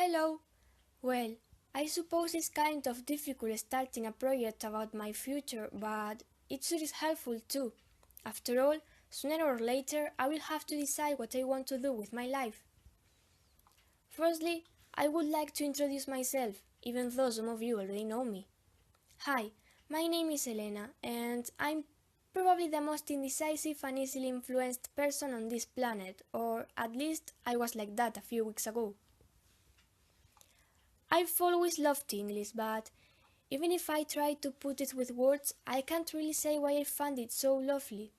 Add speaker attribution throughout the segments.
Speaker 1: Hello! Well, I suppose it's kind of difficult starting a project about my future, but it sure is helpful too. After all, sooner or later I will have to decide what I want to do with my life. Firstly, I would like to introduce myself, even though some of you already know me. Hi, my name is Elena, and I'm probably the most indecisive and easily influenced person on this planet, or at least I was like that a few weeks ago. I've always loved English, but even if I try to put it with words, I can't really say why I found it so lovely.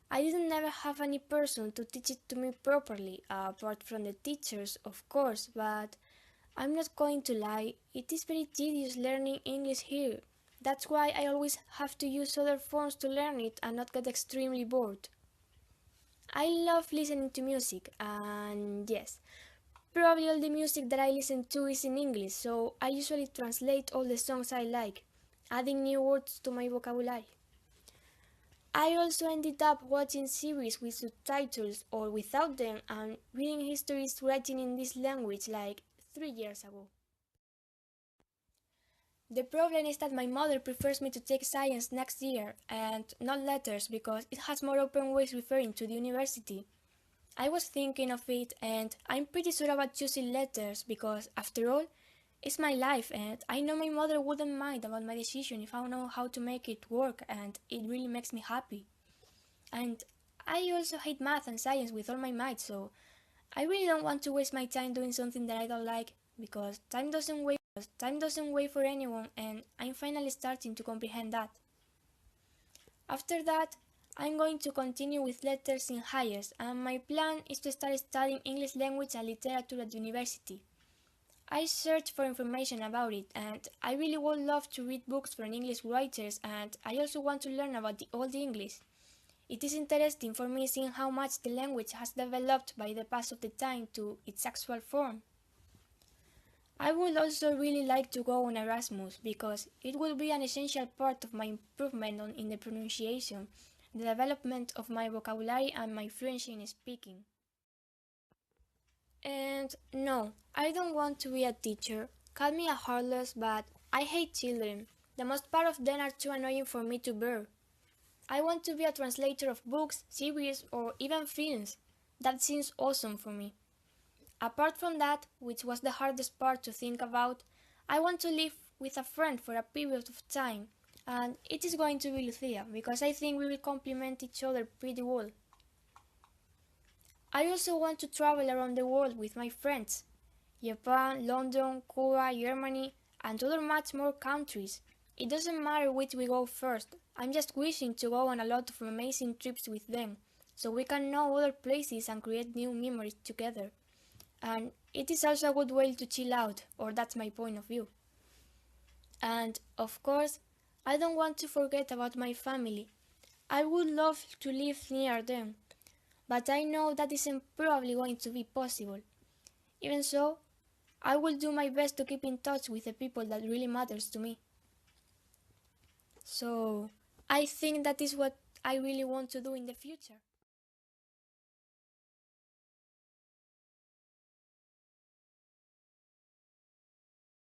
Speaker 1: I didn't never have any person to teach it to me properly, apart from the teachers, of course, but I'm not going to lie, it is very tedious learning English here. That's why I always have to use other forms to learn it and not get extremely bored. I love listening to music, and yes, probably all the music that I listen to is in English, so I usually translate all the songs I like, adding new words to my vocabulary. I also ended up watching series with subtitles or without them and reading histories written in this language like 3 years ago. The problem is that my mother prefers me to take science next year and not letters because it has more open ways referring to the university. I was thinking of it and I'm pretty sure about choosing letters because, after all, it's my life and I know my mother wouldn't mind about my decision if I know how to make it work and it really makes me happy. And I also hate math and science with all my might, so I really don't want to waste my time doing something that I don't like because time doesn't wait for anyone and I'm finally starting to comprehend that. After that, I'm going to continue with letters in highest, and my plan is to start studying English language and literature at university. I searched for information about it, and I really would love to read books from English writers, and I also want to learn about the Old English. It is interesting for me seeing how much the language has developed by the pass of the time to its actual form. I would also really like to go on Erasmus because it will be an essential part of my improvement in the pronunciation, the development of my vocabulary and my fluency in speaking. And no, I don't want to be a teacher. Call me a heartless, but I hate children. The most part of them are too annoying for me to bear. I want to be a translator of books, series, or even films. That seems awesome for me. Apart from that, which was the hardest part to think about, I want to live with a friend for a period of time, and it is going to be Lucia, because I think we will complement each other pretty well. I also want to travel around the world with my friends. Japan, London, Cuba, Germany, and other much more countries. It doesn't matter which we go first, I'm just wishing to go on a lot of amazing trips with them, so we can know other places and create new memories together. And it is also a good way to chill out, or that's my point of view. And, of course, I don't want to forget about my family. I would love to live near them, but I know that isn't probably going to be possible. Even so, I will do my best to keep in touch with the people that really matters to me. So, I think that is what I really want to do in the future.